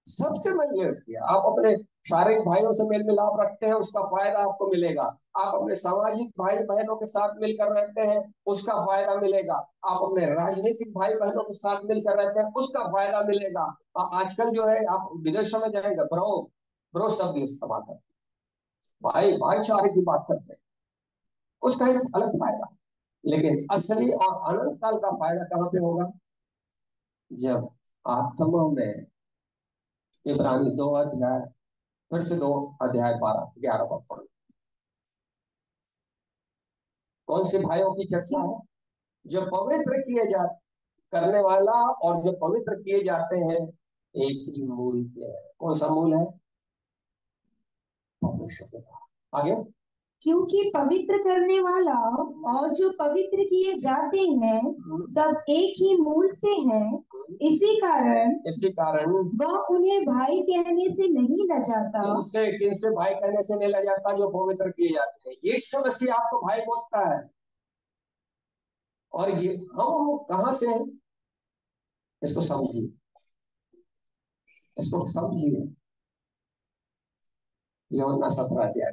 सबसे मेल मिलाप रखिए। आप अपने शारीरिक भाइयों से मेल मिलाप रखते हैं, उसका फायदा आपको मिलेगा। आप अपने सामाजिक भाई बहनों के साथ मिलकर रहते हैं, उसका फायदा मिलेगा। आप अपने राजनीतिक भाई बहनों के साथ मिलकर रहते हैं, उसका फायदा मिलेगा। आजकल जो है, आप विदेशों में जाएंगे, ब्रो ब्रो शब्द इस्तेमाल करते हैं, भाई भाईचारे की बात करते हैं, उसका एक अलग फायदा। लेकिन असली और अनंत काल का फायदा कहां पे होगा? जब आत्मा में, इब्रानी 2 अध्याय, फिर से 2 अध्याय 12-11 पद पढ़ो। कौन से भाइयों की चर्चा है? जो पवित्र किए जा करने वाला और जो पवित्र किए जाते हैं एक ही मूल के हैं। कौन सा मूल है? परमेश्वर का। आगे, क्योंकि पवित्र करने वाला और जो पवित्र किए जाते हैं सब एक ही मूल से हैं। इसी कारण वह उन्हें भाई कहने से नहीं लजाता। किनसे भाई कहने से नहीं लजाता? जो पवित्र किए जाते हैं। यीशु मसीह आपको भाई बोलता है। और ये हम कहां से हैं? इसको समझिए, इसको समझिए। यूहन्ना 17 अध्याय,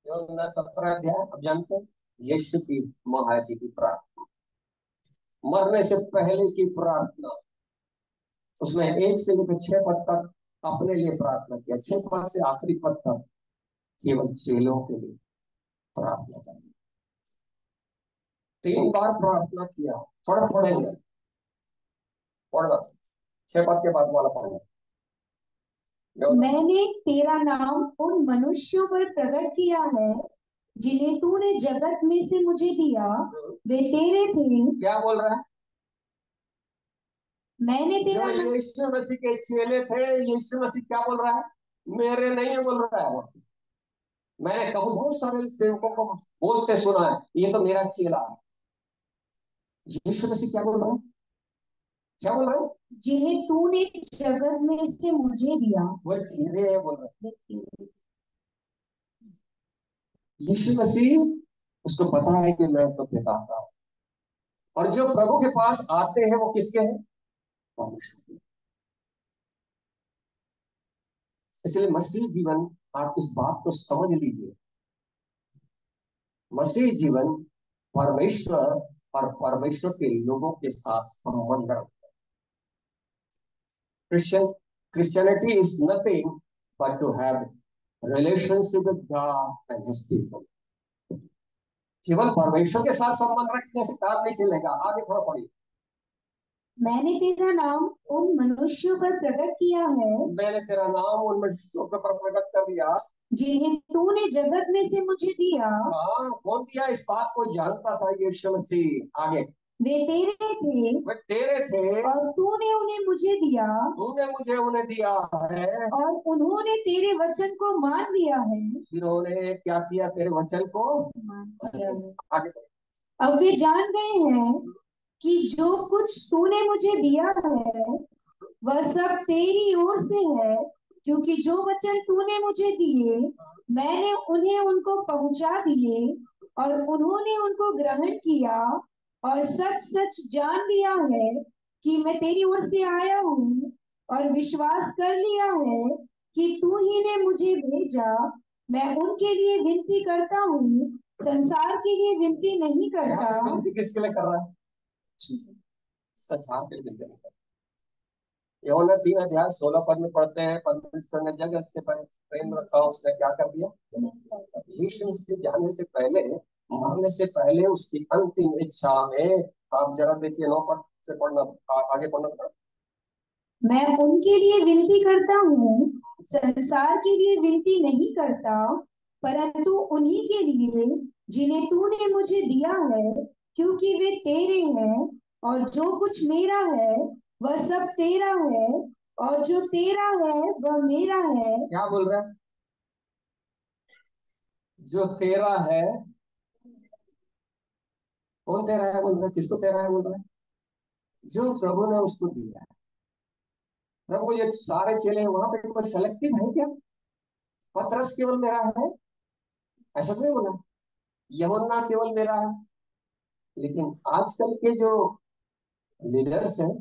यूहन्ना 17 अध्याय। अब जानते हैं यीशु की महाजी की प्रार्थना, मरने से पहले की प्रार्थना। उसमें 1 से लेकर 6 पद तक अपने लिए प्रार्थना किया, 6 पद से आखिरी पद तक केवल चेलों के लिए प्रार्थना करनी। 3 बार प्रार्थना किया। थोड़ा पढ़ेंगे, पढ़ना 6 पद के बाद वाला पढ़ना। मैंने तेरा नाम उन मनुष्यों पर प्रकट किया है जिन्हें तूने जगत में से मुझे दिया, वे तेरे थे। क्या बोल रहा है? मैंने तेरा जो यीशु मसीह के चेले थे, यीशु मसीह क्या बोल रहा है? मेरे नहीं बोल रहा है वो। मैंने कहूँ बहुत सारे सेवकों को बोलते सुना है, ये तो मेरा चेला है। यीशु मसीह क्या बोल रहा है? क्या बोल रहा है? जिन्हें तूने जगत में से मुझे दिया, वो तेरे है बोल रहा है। यीशु मसीह, उसको पता है कि मैं तो पिता का हूं। और जो प्रभु के पास आते हैं वो किसके हैं? परमेश्वर के। इसलिए मसीह जीवन, आप इस बात को समझ लीजिए, मसीह जीवन परमेश्वर और परमेश्वर के लोगों के साथ संबंध रखता है। Christianity is nothing but to have relationship with God and His people. केवल परमेश्वर के साथ संबंध रखने से काम नहीं चलेगा। आगे थोड़ा पढ़िए। मैंने तेरा नाम उन मनुष्यों पर प्रकट किया है, मैंने तेरा नाम उन मनुष्यों पर प्रकट कर दिया जिन्हें तूने जगत में से मुझे दिया। हाँ, कौन दिया? इस बात को जानता था यीशु मसीह। आगे, वे तेरे थे वे तेरे थे और तूने उन्हें मुझे दिया तूने मुझे उन्हें दिया है और उन्होंने तेरे वचन को मान लिया है। जिन्होंने क्या किया, तेरे वचन को आगे बढ़ो। अब वे जान गए हैं कि जो कुछ तूने मुझे दिया है वह सब तेरी ओर से है, क्योंकि जो वचन तूने मुझे दिए मैंने उन्हें उनको पहुंचा दिए और उन्होंने उनको ग्रहण किया और सच सच जान लिया है कि मैं तेरी ओर से आया हूँ और विश्वास कर लिया है कि तू ही ने मुझे भेजा। मैं उनके लिए विनती करता हूँ, संसार के लिए विनती नहीं करता। विनती किसके लिए कर रहा है? संसार के लिए विनती नहीं कर रहा। यूहन्ना 3 अध्याय 16 पद में पढ़ते हैं, परमेश्वर ने जगत से प्रेम रखा, उसने क्या कर दिया? यीशु मसीह जाने से पहले, मरने से पहले उसकी अंतिम इच्छा में, आप जरा देखिए 9 पद से पढ़ना, आगे पढ़ना। मैं उनके लिए विनती करता हूँ, संसार के लिए विनती नहीं करता, परंतु उन्हीं के लिए जिन्हें तूने मुझे दिया है, क्योंकि वे तेरे हैं और जो कुछ मेरा है वह सब तेरा है और जो तेरा है वह मेरा है। क्या बोल रहा है? जो तेरा है, कौन तेरा है बोल रहा है? किसको तेरा है बोल रहा है? जो प्रभु ने उसको दिया है। प्रभु ये सारे चेले वहां पे कोई सेलेक्टिव है क्या? पतरस केवल मेरा है ऐसा तो नहीं बोला, यूहन्ना केवल मेरा है। लेकिन आजकल के जो लीडर्स हैं,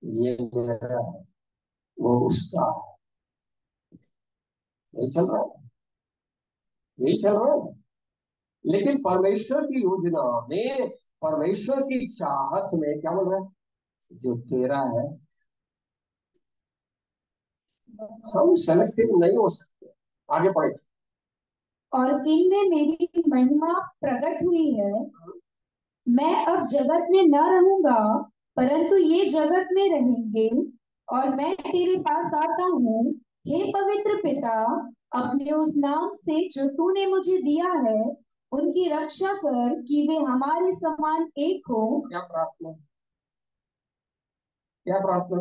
ये मेरा है, वो उसका है, यही चल रहा है, यही चल रहा है। लेकिन परमेश्वर की योजना में, परमेश्वर की चाहत में क्या बोल रहा है? जो तेरा है। हम सेलेक्टिव नहीं हो सकते। आगे पढ़े। और इनमें मेरी महिमा प्रकट हुई है। मैं अब जगत में न रहूंगा, परंतु ये जगत में रहेंगे और मैं तेरे पास आता हूँ। हे पवित्र पिता, अपने उस नाम से जो तूने मुझे दिया है उनकी रक्षा कर कि वे हमारे समान एक हो। क्या प्रार्थना है? क्या प्रार्थना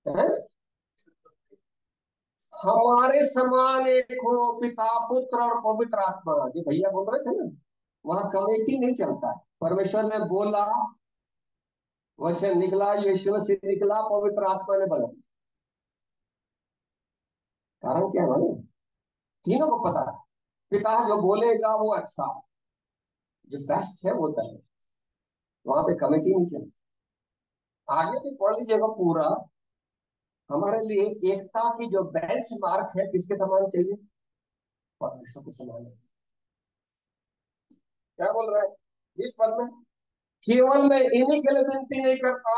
है? हमारे समान एक हो, पिता पुत्र और पवित्र आत्मा। जो भैया बोल रहे थे ना, वहां कमेटी नहीं चलता है। परमेश्वर ने बोला, वचन निकला, यीशु से निकला, पवित्र आत्मा ने बदल। कारण क्या है मालूम? तीनों को पता है, पिता जो बोलेगा वो अच्छा, जो बेस्ट है वो है। वहां पे कमेटी नहीं चलती। आगे भी पढ़ लीजिएगा पूरा। हमारे लिए एकता की जो बेंच मार्क है, किसके समान चाहिए? परमेश्वर के समान है। क्या बोल रहा है इस पद में? केवल मैं इन्हीं के लिए विनती नहीं करता,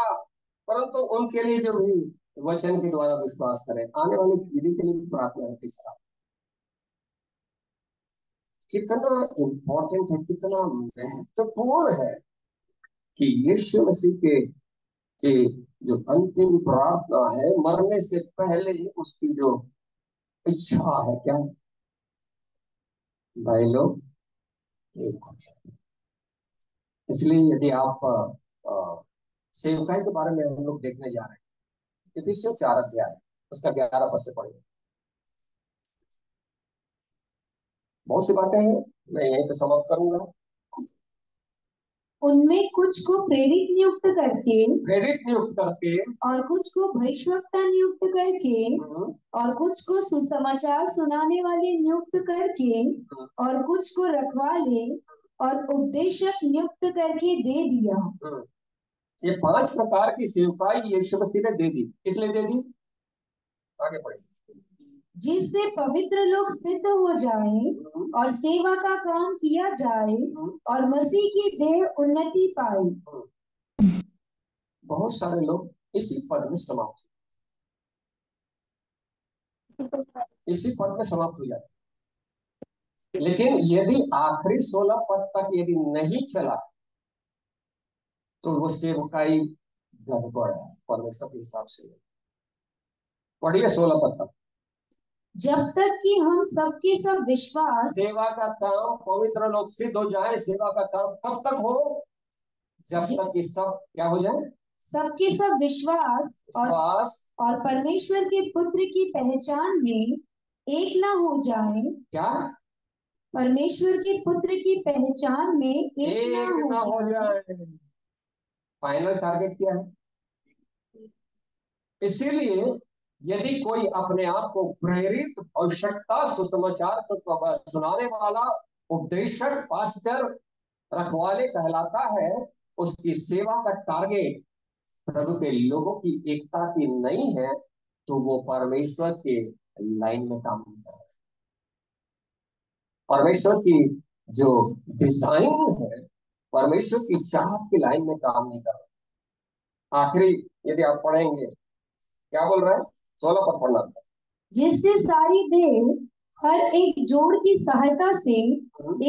परंतु उनके लिए जो भी वचन के द्वारा विश्वास करें, आने वाली पीढ़ी के लिए भी प्रार्थना है। तीसरा, कितना इंपॉर्टेंट है, कितना महत्वपूर्ण है कि यीशु मसीह के जो अंतिम प्रार्थना है, मरने से पहले उसकी जो इच्छा है, क्या? भाई लोग एक हो जाए। इसलिए यदि आप सेवकाई के बारे में हम लोग देखने जा रहे हैं, इफिसियों 4 अध्याय उसका 11 पद से पढ़िए। बहुत सी बातें हैं, मैं यहीं पे समाप्त करूंगा। उनमें कुछ को प्रेरित नियुक्त करके और कुछ को भविष्यवक्ता नियुक्त करके और कुछ को सुसमाचार सुनाने वाले नियुक्त करके और कुछ को रखवाले और उपदेशक नियुक्त करके दे दिया। ये 5 प्रकार की सेवकाई यीशु मसीह ने दे दी। इसलिए दे दी, आगे बढ़े, जिससे पवित्र लोग सिद्ध हो जाए और सेवा का काम किया जाए और मसीह की देह उन्नति पाए। बहुत सारे लोग इसी पद में समाप्त, इसी पद में समाप्त हो जाते। लेकिन यदि आखिरी 16 पद तक यदि नहीं चला, तो वो सेवकाई गड़बड़ है परमेश्वर के हिसाब से। पढ़िए 16 पद तक। जब तक कि हम सबके सब विश्वास, सेवा का काम, पवित्र लोग सिद्ध हो जाए, सेवा का काम तब तक हो जब तक कि सब क्या हो जाए, सबके सब विश्वास और परमेश्वर के पुत्र की पहचान में एक ना हो जाए। क्या? परमेश्वर के पुत्र की पहचान में एक ना हो जाए। फाइनल टारगेट क्या है? इसीलिए यदि कोई अपने आप को प्रेरित, आवश्यकता, सुसमाचार सुनाने वाला, उपदेशक, पास्टर, रखवाले कहलाता है, उसकी सेवा का टारगेट प्रभु के लोगों की एकता की नहीं है, तो वो परमेश्वर के लाइन में काम नहीं कर रहा। परमेश्वर की जो डिजाइन है, परमेश्वर की चाहत की लाइन में काम नहीं कर रहा। आखिरी यदि आप पढ़ेंगे, क्या बोल रहे हैं? 16 पर पढ़ना था। जिससे सारी देह हर एक जोड़ की सहायता से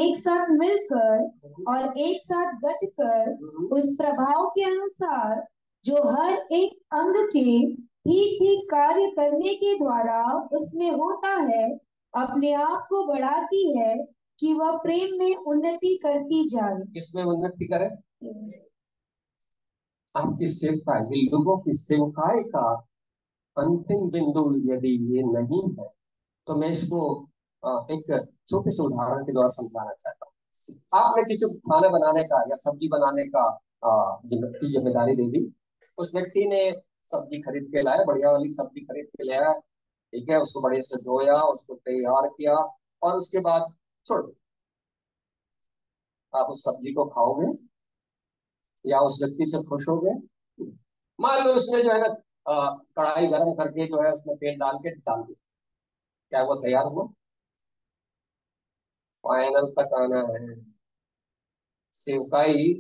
एक साथ मिलकर और एक साथ गठकर उस प्रभाव के अनुसार जो हर एक अंग के ठीक ठीक कार्य करने के द्वारा उसमें होता है, अपने आप को बढ़ाती है कि वह प्रेम में उन्नति करती जाए। किसमें उन्नति करे? आपकी सेवकाई, लोगों की सेवकाई का अंतिम बिंदु यदि ये नहीं है, तो मैं इसको एक छोटे से उदाहरण के द्वारा समझाना चाहता हूँ। आपने किसी को खाना बनाने का या सब्जी बनाने का जिम्मेदारी दे दी। उस व्यक्ति ने सब्जी खरीद के लाया, बढ़िया वाली सब्जी खरीद के लाया, ठीक है, उसको बढ़िया से धोया, उसको तैयार किया, और उसके बाद छोड़ दो। आप उस सब्जी को खाओगे या उस व्यक्ति से खुश होगे? मान लो उसने जो है ना कढ़ाई गर्म करके जो है उसमें तेल डाल के डाल दिया, क्या वो तैयार हुआ? फाइनल तक आना है। सेवकाई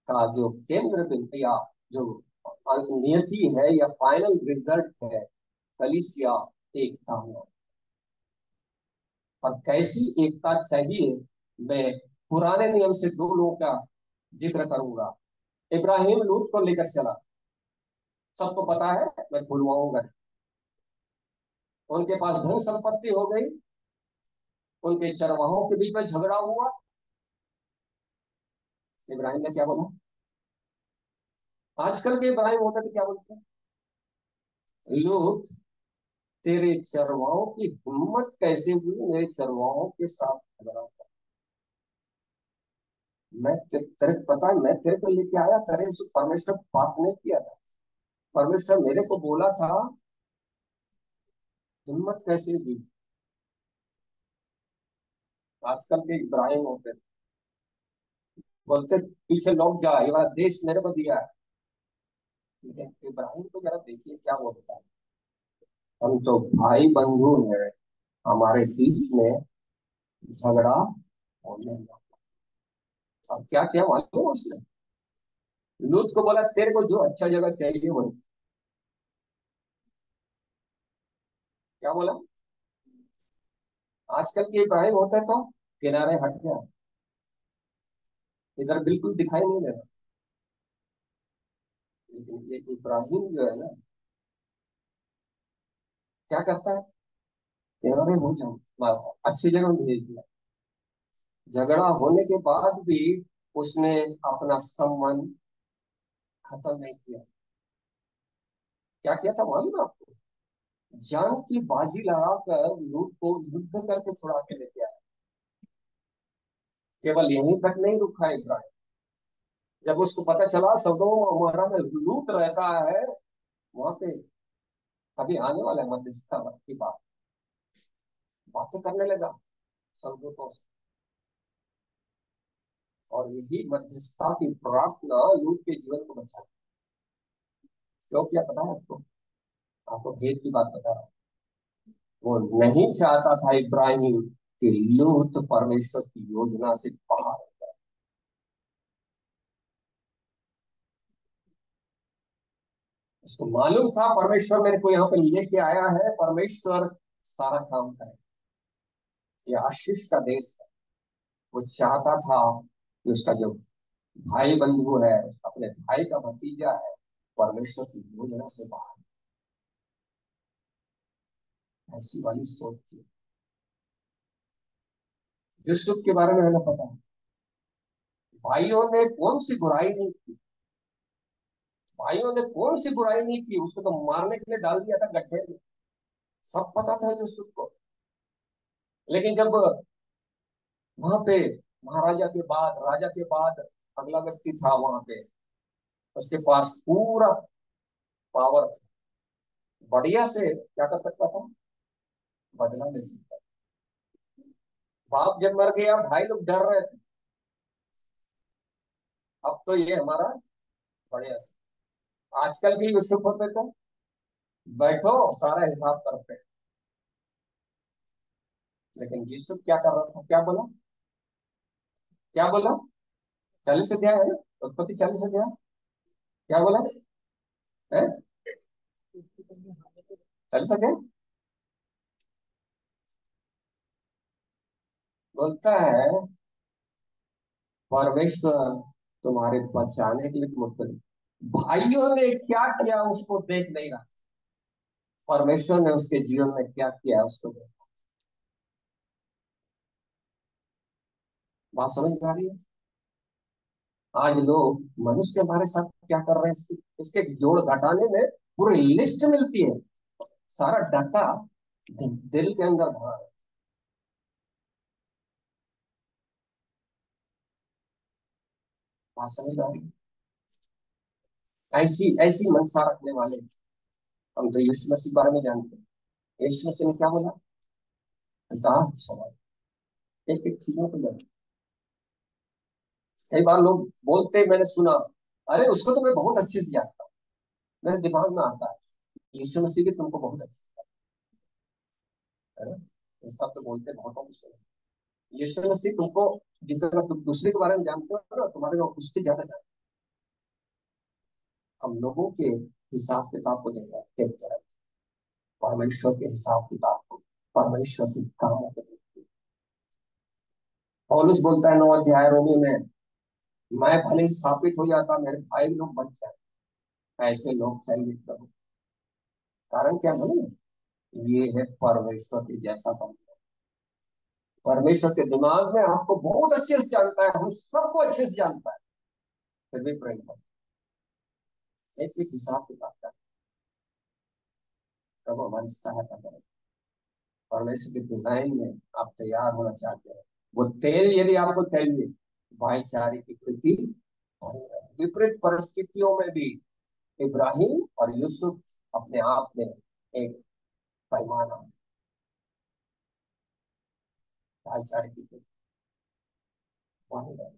का जो केंद्र बिंदु या जो नियति है या फाइनल रिजल्ट है, कलीसिया एकता होना। और कैसी एकता चाहिए, मैं पुराने नियम से दो लोगों का जिक्र करूंगा। इब्राहिम लूत को लेकर चला, सबको पता है, मैं भूलवाऊंगा। उनके पास धन संपत्ति हो गई, उनके चरवाहों के बीच में झगड़ा हुआ। इब्राहिम ने क्या बोला? आजकल के इब्राहिम होता तो क्या बोलते हैं? लूत, तेरे चरवाहों की हिम्मत कैसे हुई मेरे चरवाहों के साथ झगड़ा कर? तेरे पता है, मैं तेरे को लेके आया, तेरे से परमेश्वर बात नहीं किया था, परमेश्वर मेरे को बोला था, हिम्मत कैसे दी? आजकल के इब्राहिम होते बोलते पीछे लौट जा, ये वाला देश मेरे को दिया है। ठीक है, इब्राहिम को जरा देखिए क्या बोलता है। हम तो भाई बंधु हैं, हमारे बीच में झगड़ा होने लगा। अब क्या क्या मालूम उसने? लूत को बोला तेरे को जो अच्छा जगह चाहिए वो। क्या बोला? आजकल के इब्राहिम होता तो किनारे हट जा, इधर बिल्कुल दिखाई नहीं देता। लेकिन ये इब्राहिम जो है ना, क्या करता है? किनारे हो जाओ, अच्छी जगह में भेज दिया। झगड़ा होने के बाद भी उसने अपना संबंध खत्म नहीं किया। क्या किया था मालूम है आपको? जान की बाजी लगाकर लूट को युद्ध करके छुड़ा के लेके आया। केवल यहीं तक नहीं रुका इब्राहिम। जब उसको पता चला सदोम और अमोरा में लूट रहता है, वहां पे अभी आने वाला है मध्यस्थता की बातें करने लगा संदूकों से। और यही मध्यस्थता की प्रार्थना लूट के जीवन को बचा। क्यों क्या पता है आपको? आपको भेद की बात बता रहा हूँ। वो नहीं चाहता था इब्राहिम कि लूत परमेश्वर की योजना से बाहर हो जाए। उसको मालूम था परमेश्वर मेरे को यहाँ पे लेके आया है, परमेश्वर सारा काम करे, ये आशीष का देश है। वो चाहता था कि उसका जो भाई बंधु है, अपने भाई का भतीजा है, परमेश्वर की योजना से बाहर। ऐसी वाली सोच थी। यूसुफ के बारे में हमें पता है, भाइयों ने कौन सी बुराई नहीं की, भाइयों ने कौन सी बुराई नहीं की, उसको तो मारने के लिए डाल दिया था गड्ढे में, सब पता था यूसुफ को। लेकिन जब वहां पे महाराजा के बाद, राजा के बाद अगला व्यक्ति था वहां पे, उसके पास पूरा पावर था, बढ़िया से क्या कर सकता था, बदला ले सकता था। बाप जब मर गया भाई लोग डर रहे थे, अब तो ये हमारा बढ़िया से। आजकल के यूसुफ होते तो बैठो सारा हिसाब करते हैं। लेकिन यूसुफ क्या कर रहा था, क्या बोला, क्या बोला, 40 अध्याय है ना, उत्पत्ति 40 अध्याय, क्या बोला है, 40 अध्याय बोलता है परमेश्वर तुम्हारे बचाने के लिए तुम उत्पत्ति, भाइयों ने क्या किया उसको देख नहीं रहा, परमेश्वर ने उसके जीवन में क्या किया उसको देख। बात समझ में आ रही है। आज लोग, मनुष्य हमारे साथ क्या कर रहे हैं, इसके जोड़ घटाने में पूरी लिस्ट मिलती है, सारा डाटा दिल के अंदर भरा है। बात समझ में आ रही है। ऐसी ऐसी मनसा रखने वाले, हम तो यीशु मसीह के बारे में जानते हैं, यीशु मसीह ने क्या बोला, दास सवाल, एक एक चीजों को जानते। कई बार लोग बोलते, मैंने सुना, अरे उसको तो मैं बहुत अच्छे से जानता हूँ, मेरे दिमाग में आता है यीशु मसीह की तुमको बहुत अच्छे से है ना, ये सब तो बोलते बहुत अच्छे। यीशु मसीह तुमको जितना तुम दूसरे के बारे में जानते हो ना, तुम्हारे लोग उससे ज्यादा जानते हो। हम लोगों के हिसाब किताब को देखा एक तरफ, परमेश्वर के हिसाब किताब को, परमेश्वर के कामों को देखते हैं। पौलुस बोलता है 9 अध्याय रोमी में, मैं भले ही स्थापित हो जाता मेरे भाई लोग बच जाए, ऐसे लोग चाहिए प्रभु। कारण क्या बोले, ये है परमेश्वर के जैसा बनना। परमेश्वर के दिमाग में आपको बहुत अच्छे से जानता है, हम सबको अच्छे से जानता है, फिर भी प्रेम करता है। एक एक हिसाब किताब का प्रभु हमारी सहायता करें। परमेश्वर के डिजाइन में आप तैयार होना चाहते हैं, वो तेल यदि आपको चाहिए, भाईचारे की कृति, विपरीत परिस्थितियों में भी इब्राहिम और यूसुफ अपने आप में एक पैमाना, भाईचारे की कृति बने रहे।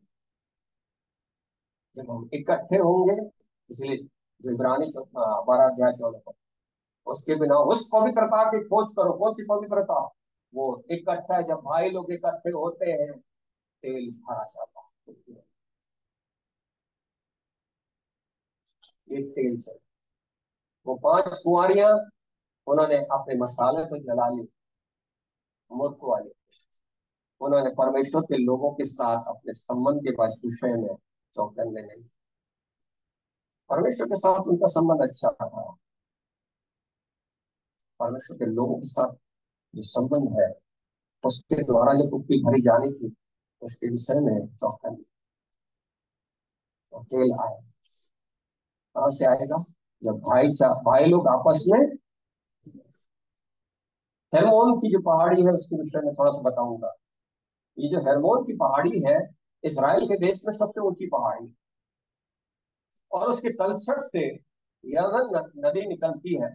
जब हम इकट्ठे होंगे, इसलिए जो इब्रानी 12 अध्याय 14, उसके बिना उस पवित्रता की खोज करो। कौन सी पवित्रता, वो इकट्ठा है, जब भाई लोग इकट्ठे होते हैं तेल भरा जाता है, एक तेल से। वो 5 कुंवारियां, उन्होंने अपने मसाले को जला ली, मूर्ख वाले, उन्होंने परमेश्वर के लोगों के साथ अपने संबंध के पास विषय में चौकन्ने नहीं। परमेश्वर के साथ उनका संबंध अच्छा था, परमेश्वर के लोगों के साथ जो संबंध है, उसके द्वारा जो कुप्पी भरी जानी थी, उसके विषय में चौकन्ने। तेल आए, कहां से आएगा, जब भाई लोग आपस में। हेर्मोन की जो पहाड़ी है उसके विषय में थोड़ा सा बताऊंगा। ये जो हेर्मोन की पहाड़ी है, इसराइल के देश में सबसे ऊंची पहाड़ी, और उसके तलछट से यरदन नदी निकलती है,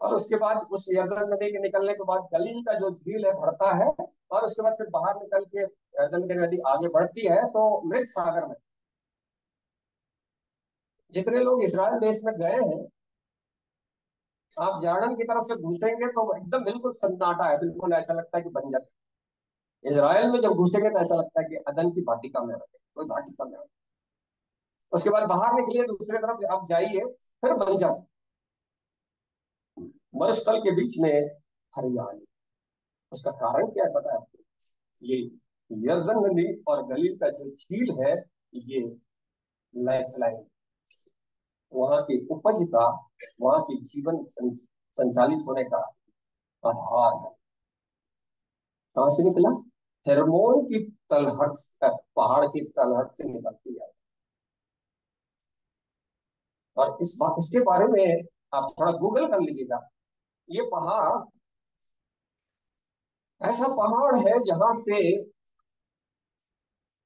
और उसके बाद उस यरदन नदी के निकलने के बाद गलील का जो झील है भरता है, और उसके बाद फिर बाहर निकल के यरदन की नदी आगे बढ़ती है तो मृत सागर में। जितने लोग इसराइल देश में गए हैं, आप जॉर्डन की तरफ से घुसेंगे तो एकदम बिल्कुल सन्नाटा है, बिल्कुल ऐसा लगता है कि बंजर है। इसराइल में जब घुसेंगे तो ऐसा लगता है कि अदन की वाटिका में रहे, कोई वाटिका में रहे। उसके बाद बाहर निकलिए दूसरी तरफ आप जाइए, फिर बंजर, मरुस्थल के बीच में हरियाली। उसका कारण क्या है पता है आपको, ये यरदन नदी और गलील का जो झील है, ये लाइफ लाइन, वहां की उपज का, वहां की जीवन संचालित होने का आधार है। कहां से निकला, हेर्मोन की तलहट, पहाड़ की तलहट से निकलती है। और इसके बारे में आप थोड़ा गूगल कर लीजिएगा। ये पहाड़ ऐसा पहाड़ है जहां पे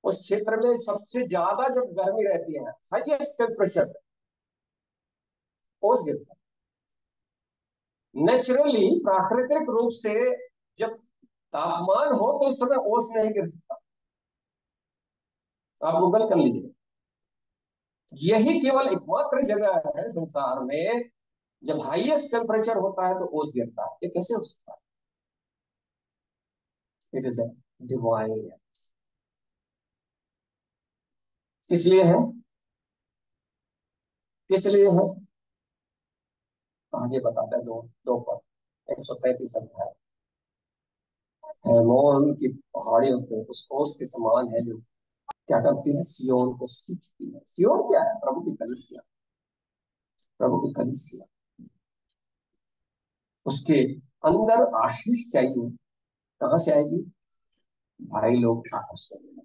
उस क्षेत्र में सबसे ज्यादा जब गर्मी रहती है, हाईएस्ट टेम्परेचर, ओस गिरता है। नेचुरली, प्राकृतिक रूप से जब तापमान हो तो उस समय ओस नहीं गिर सकता। आप गूगल कर लीजिए। यही केवल एकमात्र जगह है संसार में जब हाईएस्ट टेम्परेचर होता है तो ओस गिरता है। ये कैसे हो सकता है? It is a divine. इसलिए है, किस लिए है? आगे बताते हैं। दो दो पर 133 अध्याय। हेर्मोन की पहाड़ियों पे उस ओस के समान है जो क्या करती है? सियोन को सींचती है। सियोन क्या है? प्रभु की कलीसिया। प्रभु की कलीसिया, उसके अंदर आशीष चाहिए। कहां से आएगी? भाई लोग आकाश करेंगे।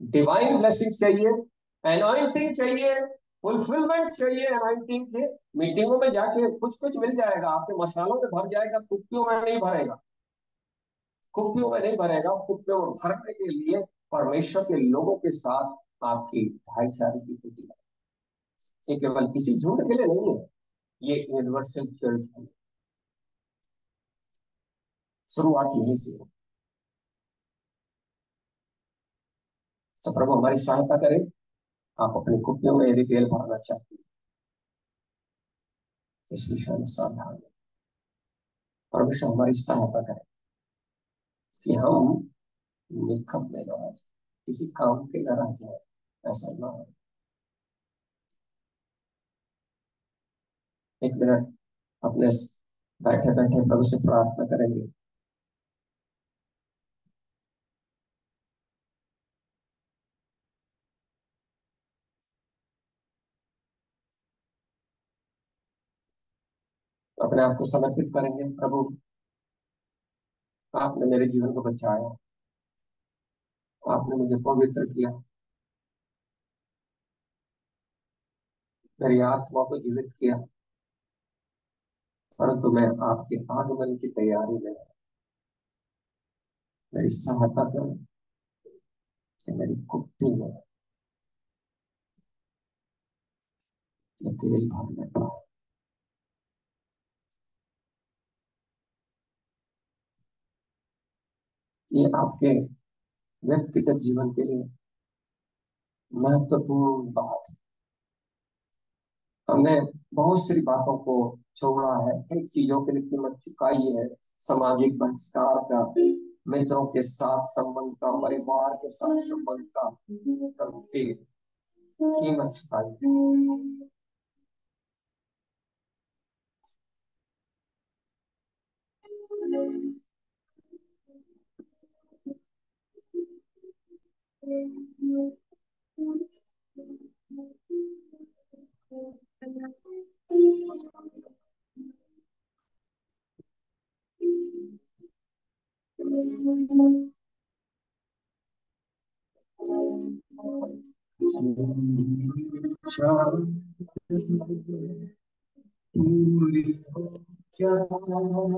डिवाइन ब्लेसिंग चाहिए, एनॉइंटिंग चाहिए, फुलफिलमेंट चाहिए एनॉइंटिंग के। मीटिंगों में जाके कुछ कुछ मिल जाएगा, आपके मसालों में भर जाएगा, कुप्पियों में नहीं भरेगा। कुप्पियों में नहीं भरेगा। कुप्पियों में भरने के लिए परमेश्वर के लोगों के साथ आपकी भाईचारे की पूरी है। ये केवल किसी झुंड के लिए नहीं है, ये यूनिवर्सल चर्च है। शुरुआत यहीं से हो। तो प्रभु हमारी सहायता करे। आप अपनी कुप्पियों में यदि तेल भरना चाहते हैं, इस विषय में सावधान रहें। परमेश्वर हमारी सहायता करे कि हम निकम में न रह जाए, किसी काम के न रह जाए। ऐसा ना हो। एक मिनट अपने बैठे बैठे प्रभु से प्रार्थना करेंगे। अपने आप को समर्पित करेंगे। प्रभु, आपने मेरे जीवन को बचाया, आपने मुझे पवित्र किया, मेरी आत्मा को जीवित किया। परंतु मैं आपके आगमन की तैयारी में, मेरी सहायता करें कि मेरी कुप्पी में ये तेल भरने पाए। ये आपके व्यक्तिगत जीवन के लिए महत्वपूर्ण बात है। हमने बहुत सारी बातों को छोड़ा है, कई चीजों के लिए कीमत चुकाई है। सामाजिक बहिष्कार का, मित्रों के साथ संबंध का, परिवार के साथ संबंध का कीमत चुकाई है। पूरी हो क्या मुझको